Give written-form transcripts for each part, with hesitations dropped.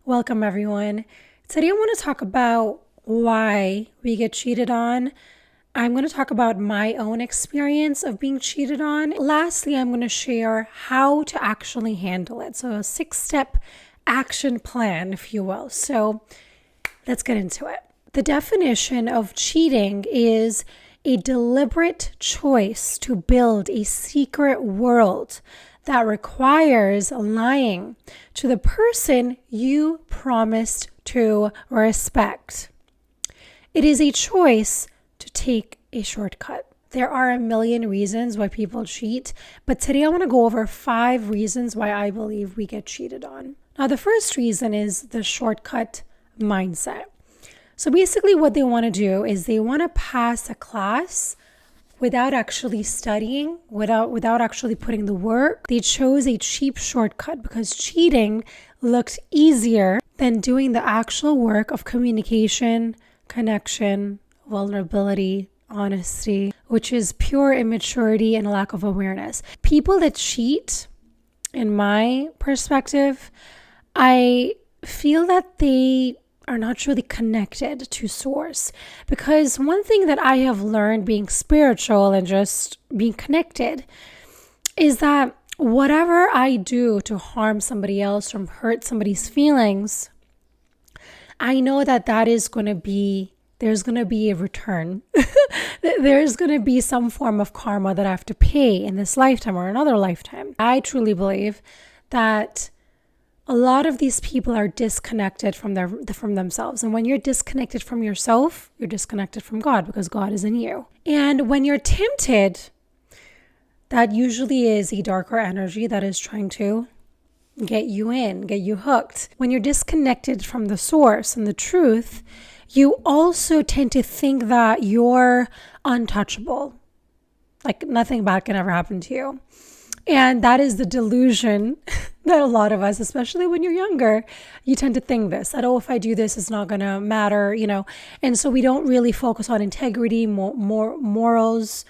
Welcome, everyone. Today, I want to talk about why we get cheated on. I'm going to talk about my own experience of being cheated on. Lastly, I'm going to share how to actually handle it. So, a 6-step action plan, if you will. So, let's get into it. The definition of cheating is a deliberate choice to build a secret world that requires lying to the person you promised to respect. It is a choice to take a shortcut. There are a million reasons why people cheat, but today I want to go over 5 reasons why I believe we get cheated on. Now, the first reason is the shortcut mindset. So basically what they want to do is they want to pass a class without actually studying, without actually putting the work. They chose a cheap shortcut because cheating looked easier than doing the actual work of communication, connection, vulnerability, honesty, which is pure immaturity and lack of awareness. People that cheat, in my perspective, I feel that they are not truly connected to source. Because one thing that I have learned being spiritual and just being connected is that whatever I do to harm somebody else or hurt somebody's feelings, I know that there's going to be a return. There's going to be some form of karma that I have to pay in this lifetime or another lifetime. I truly believe that a lot of these people are disconnected from themselves. And when you're disconnected from yourself, you're disconnected from God because God is in you. And when you're tempted, that usually is a darker energy that is trying to get you hooked. When you're disconnected from the source and the truth, you also tend to think that you're untouchable. Like nothing bad can ever happen to you. And that is the delusion that a lot of us, especially when you're younger, you tend to think this, that, oh, if I do this, it's not going to matter, And so we don't really focus on integrity, morals,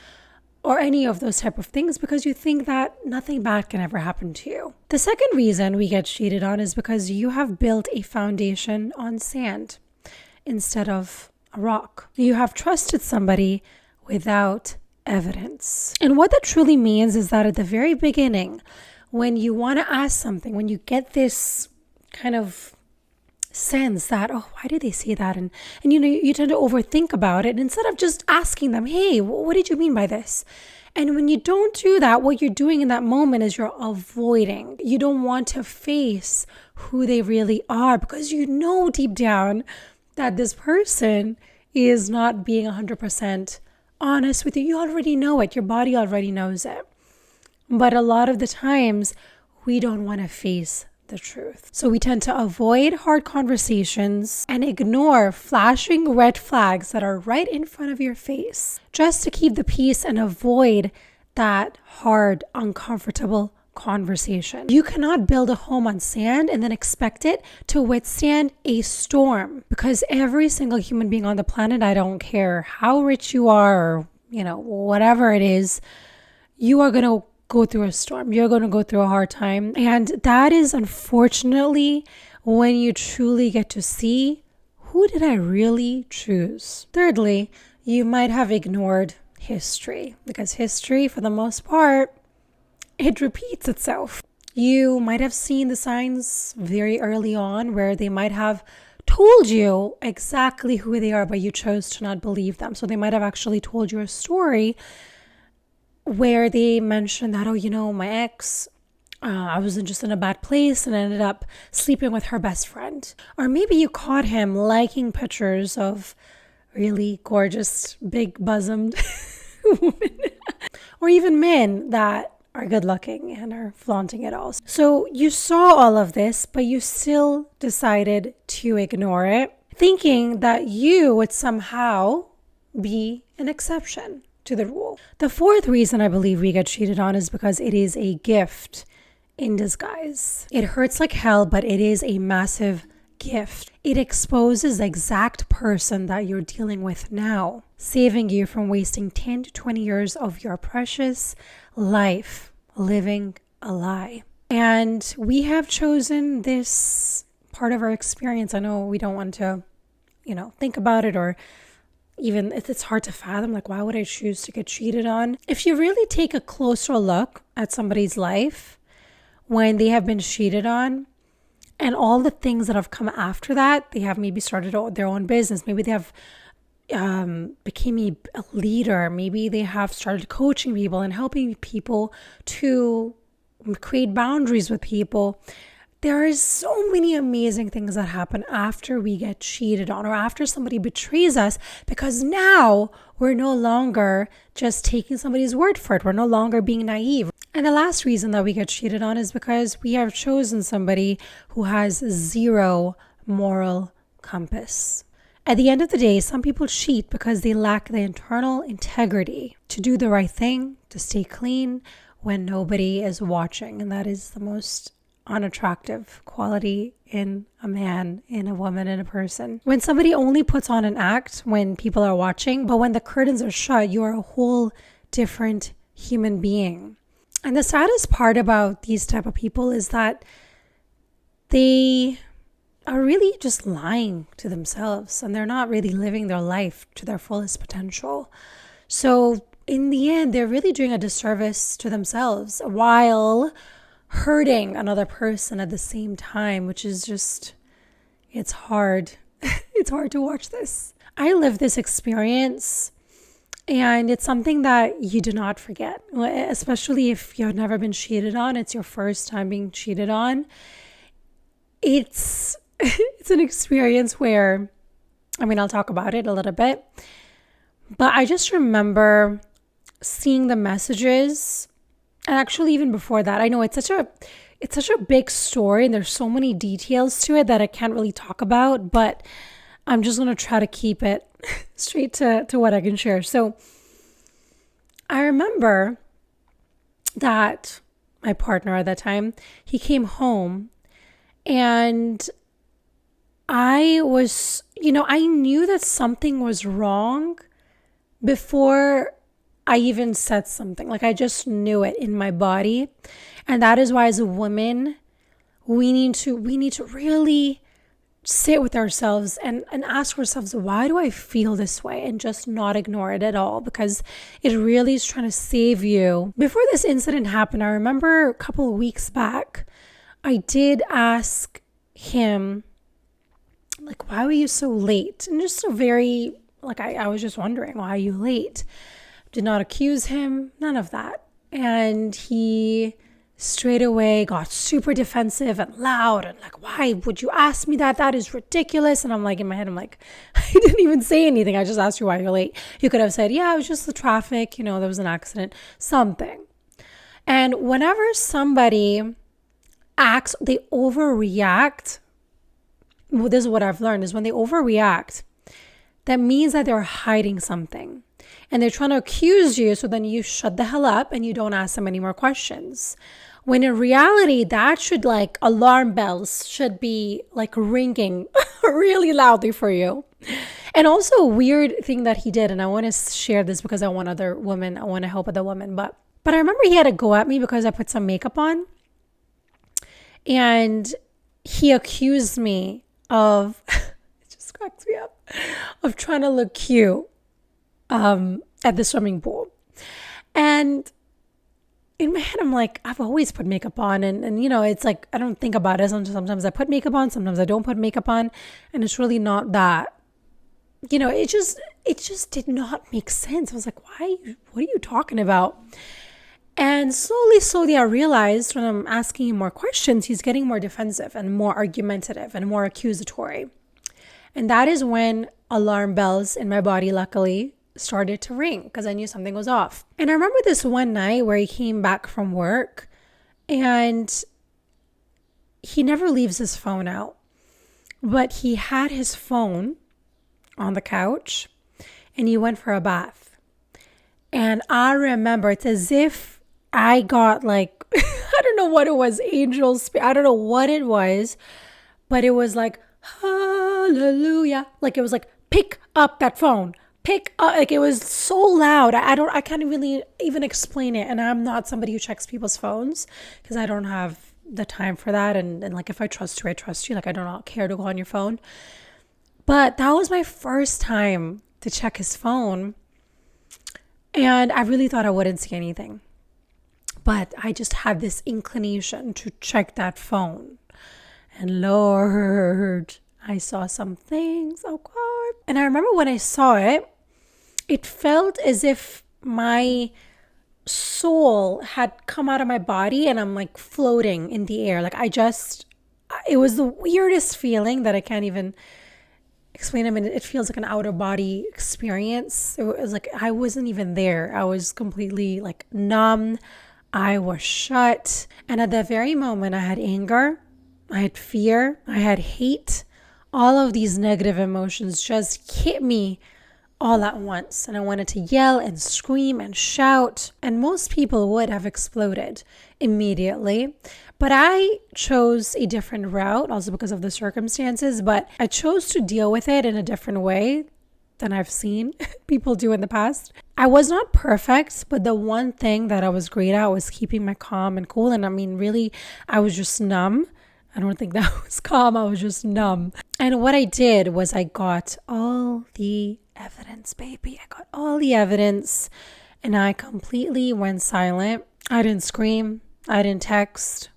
or any of those type of things because you think that nothing bad can ever happen to you. The second reason we get cheated on is because you have built a foundation on sand instead of a rock. You have trusted somebody without evidence. And what that truly means is that at the very beginning, when you want to ask something, when you get this kind of sense that, oh, why did they say that? And you tend to overthink about it instead of just asking them, hey, what did you mean by this? And when you don't do that, what you're doing in that moment is you're avoiding. You don't want to face who they really are because you know deep down that this person is not being 100% honest with you. You already know it. Your body already knows it. But a lot of the times, we don't want to face the truth. So we tend to avoid hard conversations and ignore flashing red flags that are right in front of your face just to keep the peace and avoid that hard, uncomfortable conversation. You cannot build a home on sand and then expect it to withstand a storm because every single human being on the planet, I don't care how rich you are or, whatever it is, you are going to go through a storm. You're going to go through a hard time. And that is unfortunately when you truly get to see who did I really choose. Thirdly, you might have ignored history because history, for the most part, it repeats itself. You might have seen the signs very early on where they might have told you exactly who they are, but you chose to not believe them. So they might have actually told you a story where they mentioned that, my ex, I was just in a bad place and ended up sleeping with her best friend. Or maybe you caught him liking pictures of really gorgeous, big bosomed women. Or even men that are good looking and are flaunting it all. So you saw all of this, but you still decided to ignore it, thinking that you would somehow be an exception to the rule. The fourth reason I believe we get cheated on is because it is a gift in disguise. It hurts like hell, but it is a massive gift. It exposes the exact person that you're dealing with now, saving you from wasting 10 to 20 years of your precious life living a lie. And we have chosen this part of our experience. I know we don't want to, think about it, or even if it's hard to fathom, like, why would I choose to get cheated on? If you really take a closer look at somebody's life when they have been cheated on and all the things that have come after that, they have maybe started their own business. Maybe they have became a leader. Maybe they have started coaching people and helping people to create boundaries with people. There is so many amazing things that happen after we get cheated on or after somebody betrays us, because now we're no longer just taking somebody's word for it. We're no longer being naive. And the last reason that we get cheated on is because we have chosen somebody who has zero moral compass. At the end of the day, some people cheat because they lack the internal integrity to do the right thing, to stay clean when nobody is watching. And that is the most unattractive quality in a man, in a woman, in a person. When somebody only puts on an act when people are watching, but when the curtains are shut, you're a whole different human being. And the saddest part about these type of people is that they are really just lying to themselves, and they're not really living their life to their fullest potential. So in the end, they're really doing a disservice to themselves while hurting another person at the same time, which is just, it's hard. It's hard to watch this. I lived this experience, and it's something that you do not forget, especially if you've never been cheated on. It's your first time being cheated on. It's an experience where, I'll talk about it a little bit, but I just remember seeing the messages. And actually, even before that, I know it's such a big story, and there's so many details to it that I can't really talk about, but I'm just going to try to keep it straight to what I can share. So I remember that my partner at that time, he came home, and I was, I knew that something was wrong before I even said something. Like, I just knew it in my body. And that is why, as a woman, we need to really sit with ourselves and ask ourselves, why do I feel this way? And just not ignore it at all, because it really is trying to save you. Before this incident happened, I remember a couple of weeks back, I did ask him, like, why were you so late? And just I was just wondering, why are you late? Did not accuse him, none of that. And he straight away got super defensive and loud and like, why would you ask me that? That is ridiculous. And I'm like, in my head, I didn't even say anything. I just asked you why you're late. You could have said, yeah, it was just the traffic. There was an accident, something. And whenever somebody acts, they overreact. Well, this is what I've learned, is when they overreact, that means that they're hiding something. And they're trying to accuse you, so then you shut the hell up and you don't ask them any more questions. When in reality, that should, alarm bells should be ringing really loudly for you. And also a weird thing that he did, and I want to share this because I want to help other women. But I remember he had to go at me because I put some makeup on. And he accused me of, it just cracks me up, of trying to look cute at the swimming pool. And in my head, I'm like, I've always put makeup on. And it's like, I don't think about it. Sometimes I put makeup on, sometimes I don't put makeup on. And it's really not that, it just did not make sense. I was like, what are you talking about? And slowly, I realized when I'm asking him more questions, he's getting more defensive and more argumentative and more accusatory. And that is when alarm bells in my body, luckily, started to ring, because I knew something was off. And I remember this one night where he came back from work, and he never leaves his phone out, but he had his phone on the couch, and he went for a bath. And I remember, it's as if I got I don't know what it was, angels, I don't know what it was, but it was like, hallelujah. It was like, pick up that phone. Pick up, it was so loud. I can't really even explain it. And I'm not somebody who checks people's phones because I don't have the time for that. And like, if I trust you, I trust you. Like, I do not care to go on your phone. But that was my first time to check his phone. And I really thought I wouldn't see anything. But I just had this inclination to check that phone. And Lord, I saw some things. Oh God. And I remember when I saw it, it felt as if my soul had come out of my body and I'm like floating in the air. Like it was the weirdest feeling that I can't even explain. I mean, it feels like an outer body experience. It was like I wasn't even there. I was completely like numb. I was shut. And at that very moment, I had anger, I had fear, I had hate. All of these negative emotions just hit me all at once. And I wanted to yell and scream and shout. And most people would have exploded immediately. But I chose a different route, also because of the circumstances. But I chose to deal with it in a different way than I've seen people do in the past. I was not perfect, but the one thing that I was great at was keeping my calm and cool. And I mean, really, I was just numb. I don't think that was calm. I was just numb. And what I did was I got all the evidence, baby. I got all the evidence and I completely went silent. I didn't scream. I didn't text.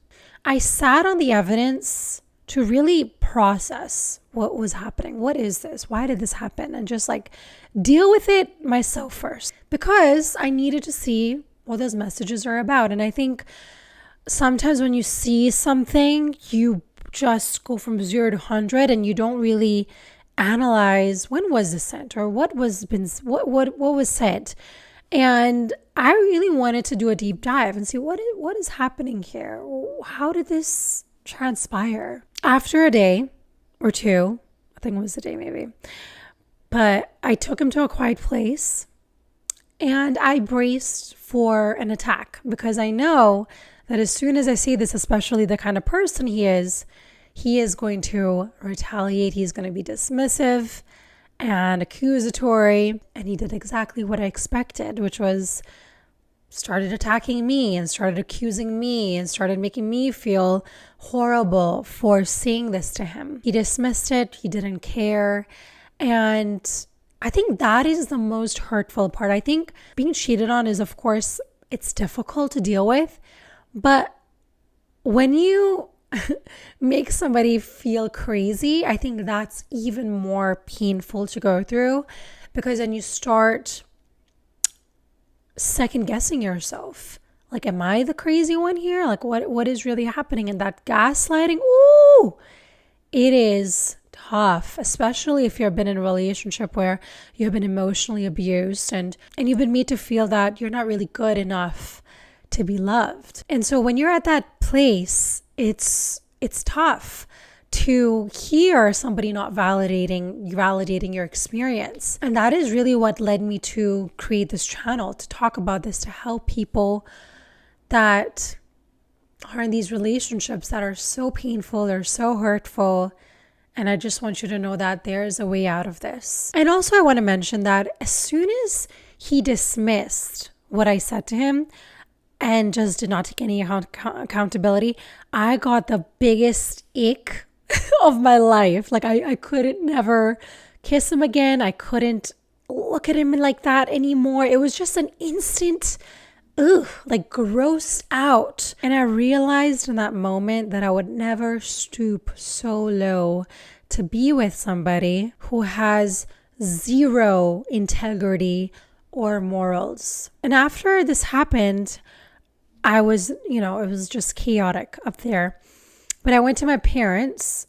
I sat on the evidence to really process what was happening. What is this? Why did this happen? And just like deal with it myself first, because I needed to see what those messages are about. And I think sometimes when you see something, you just go from 0 to 100 and you don't really analyze when was this sent or what was said. And I really wanted to do a deep dive and see what is happening here. How did this transpire? After a day or two, I think it was a day maybe, but I took him to a quiet place and I braced for an attack, because I know that as soon as I see this, especially the kind of person he is going to retaliate. He's going to be dismissive and accusatory. And he did exactly what I expected, which was started attacking me and started accusing me and started making me feel horrible for saying this to him. He dismissed it. He didn't care. And I think that is the most hurtful part. I think being cheated on is, of course, it's difficult to deal with. But when you make somebody feel crazy, I think that's even more painful to go through, because then you start second guessing yourself. Like, am I the crazy one here? Like, what is really happening? And that gaslighting, ooh, it is tough, especially if you've been in a relationship where you've been emotionally abused and you've been made to feel that you're not really good enough to be loved. And so when you're at that place, it's tough to hear somebody not validating your experience. And that is really what led me to create this channel, to talk about this, to help people that are in these relationships that are so painful, they're so hurtful. And I just want you to know that there is a way out of this. And also I want to mention that as soon as he dismissed what I said to him and just did not take any accountability, I got the biggest ick of my life. Like I couldn't never kiss him again. I couldn't look at him like that anymore. It was just an instant, like grossed out. And I realized in that moment that I would never stoop so low to be with somebody who has zero integrity or morals. And after this happened, I was, it was just chaotic up there. But I went to my parents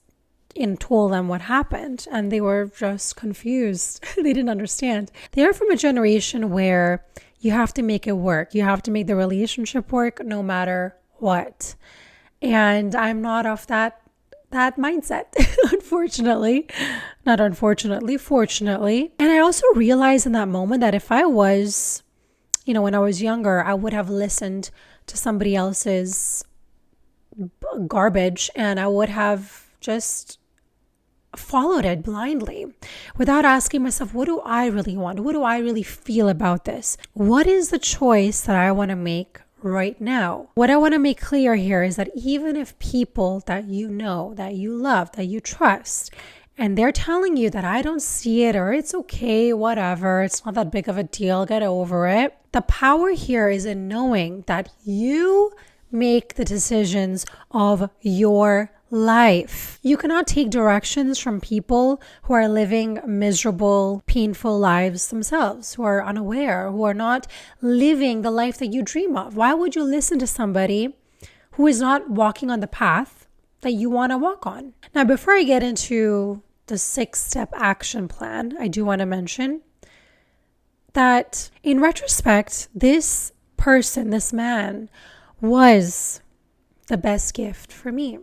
and told them what happened, and they were just confused. They didn't understand. They're from a generation where you have to make it work. You have to make the relationship work no matter what. And I'm not of that mindset, fortunately. And I also realized in that moment that if I was, when I was younger, I would have listened to somebody else's garbage and I would have just followed it blindly without asking myself, what do I really want? What do I really feel about this? What is the choice that I want to make right now. What I want to make clear here is that even if people that you know, that you love, that you trust, and they're telling you that I don't see it, or it's okay, whatever, it's not that big of a deal, get over it. The power here is in knowing that you make the decisions of your life. You cannot take directions from people who are living miserable, painful lives themselves, who are unaware, who are not living the life that you dream of. Why would you listen to somebody who is not walking on the path that you want to walk on? Now, before I get into the 6-step action plan, I do want to mention that in retrospect, this person, this man, was the best gift for me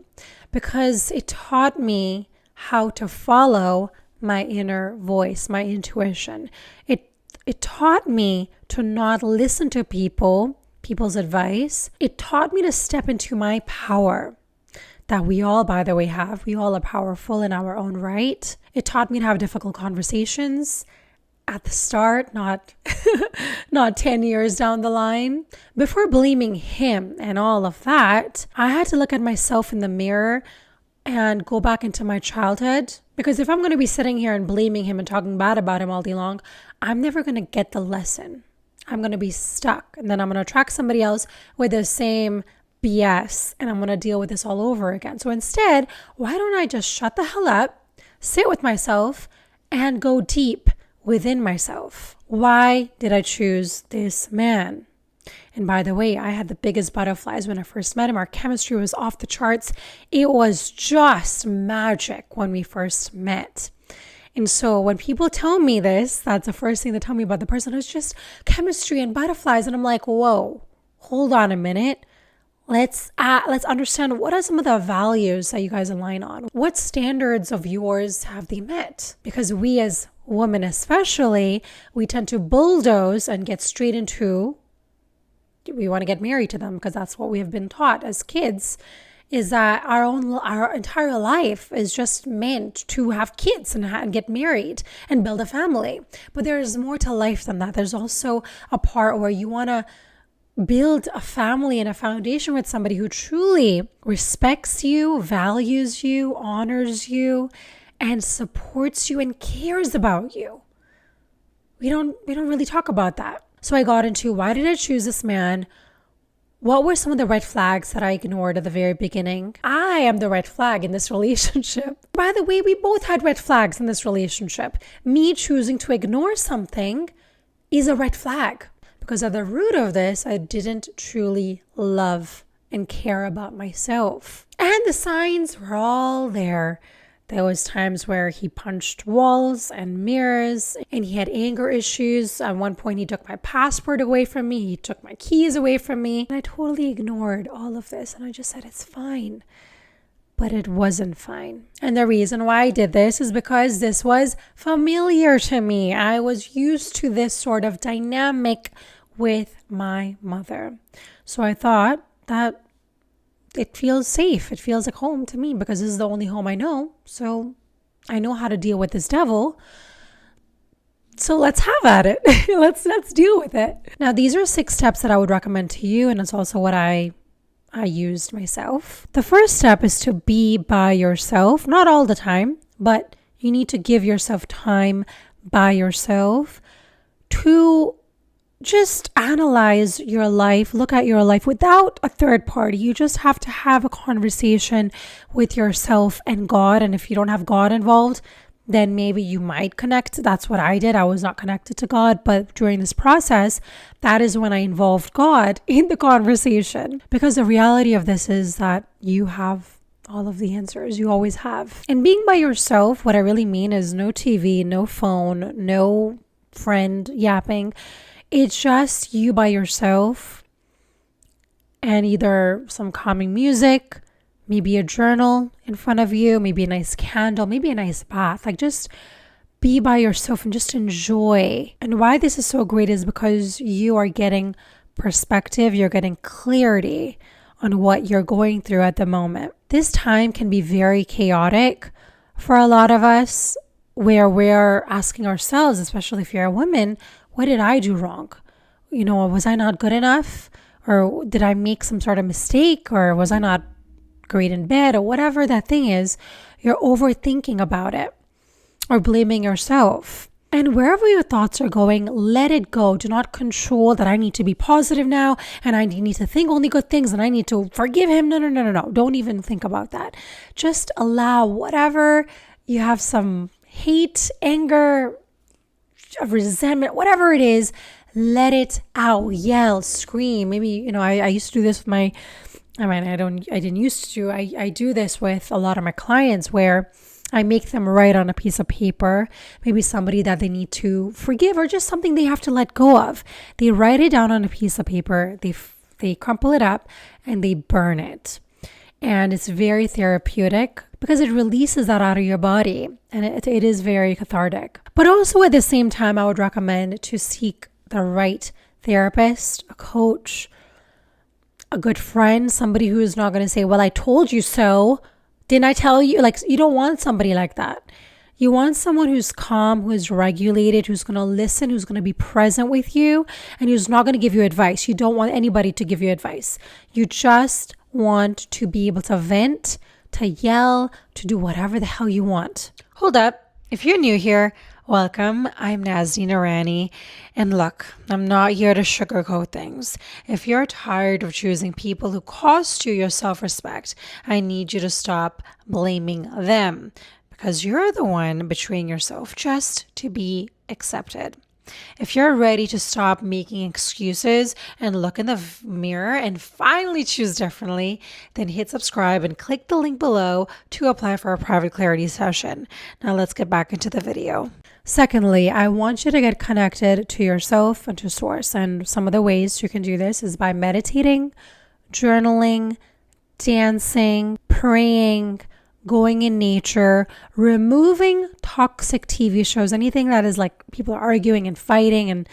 because it taught me how to follow my inner voice, my intuition. It taught me to not listen to people's advice. It taught me to step into my power that we all, by the way, have. We all are powerful in our own right. It taught me to have difficult conversations at the start, not 10 years down the line. Before blaming him and all of that, I had to look at myself in the mirror and go back into my childhood. Because if I'm going to be sitting here and blaming him and talking bad about him all day long, I'm never going to get the lesson. I'm going to be stuck. And then I'm going to attract somebody else with the same BS. And I'm going to deal with this all over again. So instead, why don't I just shut the hell up, sit with myself, and go deep within myself? Why did I choose this man? And by the way, I had the biggest butterflies when I first met him. Our chemistry was off the charts. It was just magic when we first met. And so when people tell me this, that's the first thing they tell me about the person. It's just chemistry and butterflies. And I'm like, whoa, hold on a minute. Let's understand, what are some of the values that you guys align on? What standards of yours have they met? Because we as women especially, we tend to bulldoze and get straight into, we want to get married to them because that's what we have been taught as kids, is that our entire life is just meant to have kids and get married and build a family. But there's more to life than that. There's also a part where you want to build a family and a foundation with somebody who truly respects you, values you, honors you, and supports you and cares about you. We don't really talk about that. So I got into, why did I choose this man? What were some of the red flags that I ignored at the very beginning? I am the red flag in this relationship. By the way, we both had red flags in this relationship. Me choosing to ignore something is a red flag. Because at the root of this, I didn't truly love and care about myself. And the signs were all there. There was times where he punched walls and mirrors, and he had anger issues. At one point, he took my passport away from me. He took my keys away from me. And I totally ignored all of this. And I just said, it's fine. But it wasn't fine. And the reason why I did this is because this was familiar to me. I was used to this sort of dynamic with my mother. So I thought that it feels safe. It feels like home to me because this is the only home I know. So I know how to deal with this devil. So let's have at it. let's deal with it. Now, these are 6 steps that I would recommend to you. And it's also what I used myself. The first step is to be by yourself. Not all the time, but you need to give yourself time by yourself to just analyze your life, look at your life without a third party. You just have to have a conversation with yourself and God. And if you don't have God involved, then maybe you might connect. That's what I did. I was not connected to God. But during this process, that is when I involved God in the conversation. Because the reality of this is that you have all of the answers. You always have. And being by yourself, what I really mean is no TV, no phone, no friend yapping. It's just you by yourself and either some calming music, maybe a journal in front of you, maybe a nice candle, maybe a nice bath. Like, just be by yourself and just enjoy. And why this is so great is because you are getting perspective, you're getting clarity on what you're going through at the moment. This time can be very chaotic for a lot of us, where we're asking ourselves, especially if you're a woman, what did I do wrong? Was I not good enough? Or did I make some sort of mistake? Or was I not great in bed? Or whatever that thing is, you're overthinking about it or blaming yourself. And wherever your thoughts are going, let it go. Do not control that I need to be positive now and I need to think only good things and I need to forgive him. No. Don't even think about that. Just allow whatever you have, some hate, anger, resentment, whatever it is, let it out. Yell, scream. Maybe, I used to do this with I do this with a lot of my clients where I make them write on a piece of paper, maybe somebody that they need to forgive or just something they have to let go of. They write it down on a piece of paper, they crumple it up and they burn it. And it's very therapeutic because it releases that out of your body and it is very cathartic. But also at the same time, I would recommend to seek the right therapist, a coach, a good friend, somebody who is not going to say, well, I told you so. Didn't I tell you? Like, you don't want somebody like that. You want someone who's calm, who is regulated, who's going to listen, who's going to be present with you, and who's not going to give you advice. You don't want anybody to give you advice. You just want to be able to vent, to yell, to do whatever the hell you want. Hold up. If you're new here, welcome. I'm Nazdeen Irani. And look, I'm not here to sugarcoat things. If you're tired of choosing people who cost you your self-respect, I need you to stop blaming them because you're the one betraying yourself just to be accepted. If you're ready to stop making excuses and look in the mirror and finally choose differently, then hit subscribe and click the link below to apply for a private clarity session. Now let's get back into the video. Secondly, I want you to get connected to yourself and to source. And some of the ways you can do this is by meditating, journaling, dancing, praying, going in nature, removing toxic TV shows, anything that is like people are arguing and fighting, and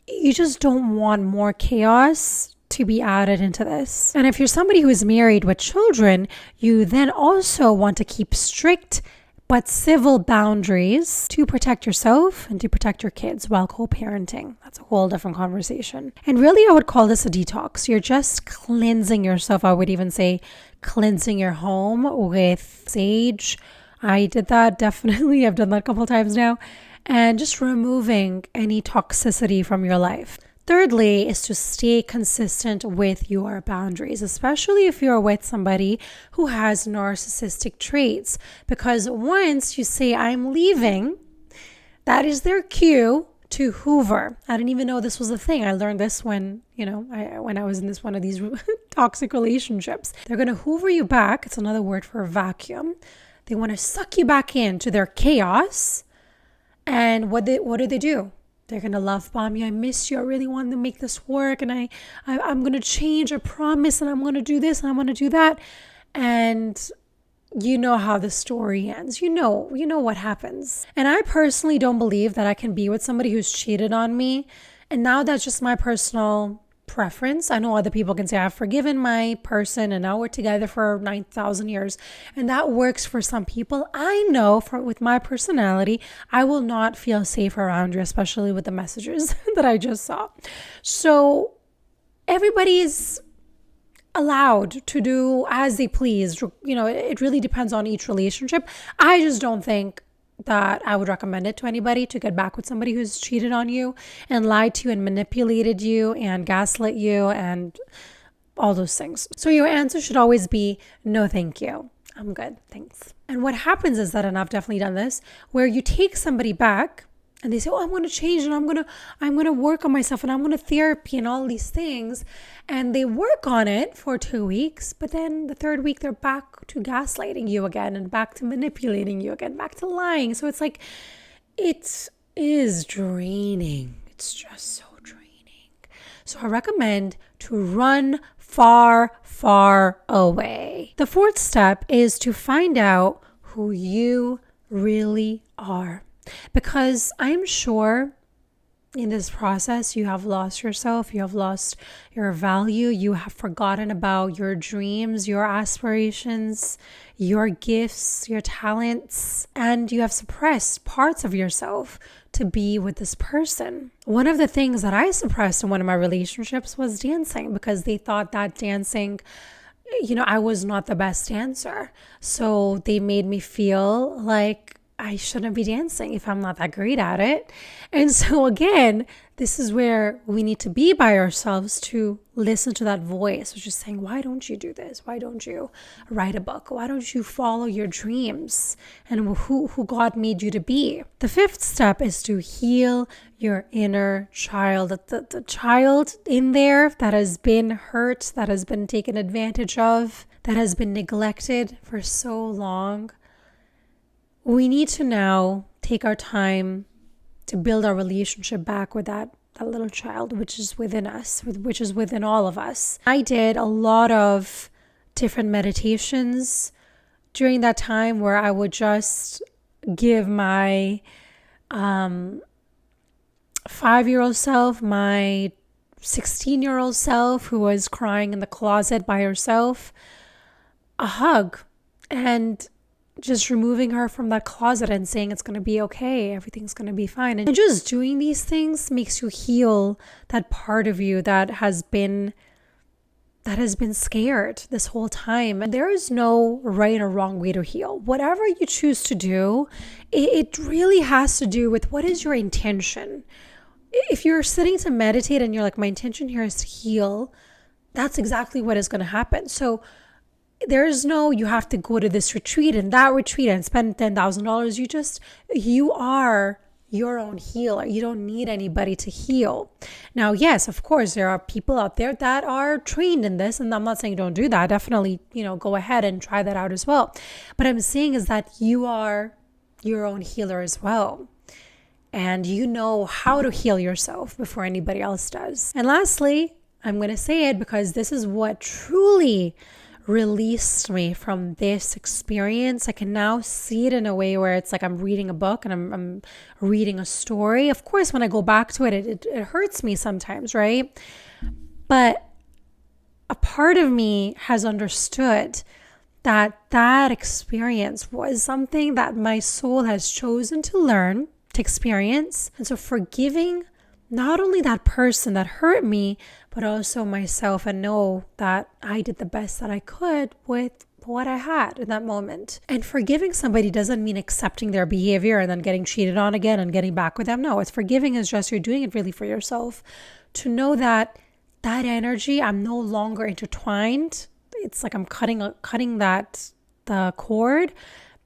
you just don't want more chaos to be added into this. And if you're somebody who is married with children, you then also want to keep strict but civil boundaries to protect yourself and to protect your kids while co-parenting. That's a whole different conversation. And really, I would call this a detox. You're just cleansing yourself. I would even say cleansing your home with sage. I did that, definitely. I've done that a couple times now. And just removing any toxicity from your life. Thirdly, is to stay consistent with your boundaries, especially if you're with somebody who has narcissistic traits. Because once you say, I'm leaving, that is their cue to hoover. I didn't even know this was a thing. I learned this when I was in one of these toxic relationships. They're going to hoover you back. It's another word for vacuum. They want to suck you back into their chaos. And what do they do? They're going to love bomb you. I miss you. I really want to make this work. And I'm going to change. I promise. And I'm going to do this and I'm going to do that. And you know how the story ends. You know what happens. And I personally don't believe that I can be with somebody who's cheated on me. And now that's just my personal preference. I know other people can say, I've forgiven my person and now we're together for 9,000 years. And that works for some people. I know with my personality, I will not feel safe around you, especially with the messages that I just saw. So everybody is allowed to do as they please. It really depends on each relationship. I just don't think that I would recommend it to anybody to get back with somebody who's cheated on you and lied to you and manipulated you and gaslit you and all those things. So your answer should always be, no, thank you. I'm good. Thanks. And what happens is that, and I've definitely done this, where you take somebody back and they say, oh, I'm going to change and I'm going to work on myself and I'm going to therapy and all these things. And they work on it for 2 weeks, but then the third week they're back to gaslighting you again and back to manipulating you again, back to lying. So it's like, it is draining. It's just so draining. So I recommend to run far, far away. The fourth step is to find out who you really are. Because I'm sure in this process, you have lost yourself, you have lost your value, you have forgotten about your dreams, your aspirations, your gifts, your talents, and you have suppressed parts of yourself to be with this person. One of the things that I suppressed in one of my relationships was dancing, because they thought that dancing, I was not the best dancer. So they made me feel like I shouldn't be dancing if I'm not that great at it. And so again, this is where we need to be by ourselves to listen to that voice, which is saying, why don't you do this? Why don't you write a book? Why don't you follow your dreams and who God made you to be? The fifth step is to heal your inner child, the child in there that has been hurt, that has been taken advantage of, that has been neglected for so long. We need to now take our time to build our relationship back with that little child, which is within us, which is within all of us. I did a lot of different meditations during that time where I would just give my 5-year-old self, my 16-year-old self who was crying in the closet by herself, a hug, and just removing her from that closet and saying it's going to be okay, everything's going to be fine. And just doing these things makes you heal that part of you that has been scared this whole time. And there is no right or wrong way to heal. Whatever you choose to do, it really has to do with what is your intention. If you're sitting to meditate and you're like, my intention here is to heal, that's exactly what is going to happen. So there's no, you have to go to this retreat and that retreat and spend $10,000. You are your own healer. You don't need anybody to heal. Now, yes, of course, there are people out there that are trained in this, and I'm not saying don't do that. Definitely, go ahead and try that out as well. But I'm saying is that you are your own healer as well. And you know how to heal yourself before anybody else does. And lastly, I'm going to say it because this is what truly released me from this experience. I can now see it in a way where it's like I'm reading a book and I'm reading a story. Of course, when I go back to it, it hurts me sometimes, right? But a part of me has understood that experience was something that my soul has chosen to learn, to experience. And so forgiving not only that person that hurt me, but also myself, and know that I did the best that I could with what I had in that moment. And forgiving somebody doesn't mean accepting their behavior and then getting cheated on again and getting back with them. No, it's forgiving is just you're doing it really for yourself to know that energy, I'm no longer intertwined. It's like I'm cutting the cord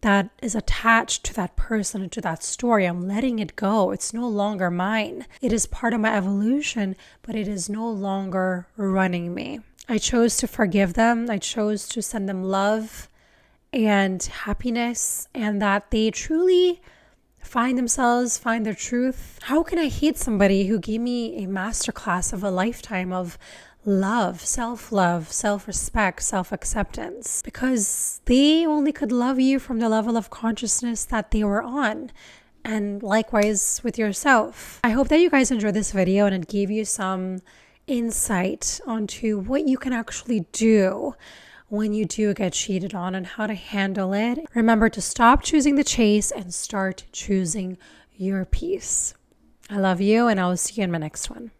that is attached to that person and to that story. I'm letting it go. It's no longer mine. It is part of my evolution, but it is no longer running me. I chose to forgive them. I chose to send them love and happiness, and that they truly find themselves, find their truth. How can I hate somebody who gave me a masterclass of a lifetime of love, self-respect, self-acceptance? Because they only could love you from the level of consciousness that they were on. And likewise with yourself. I hope that you guys enjoyed this video and it gave you some insight onto what you can actually do when you do get cheated on and how to handle it. Remember to stop choosing the chase and start choosing your peace. I love you, and I will see you in my next one.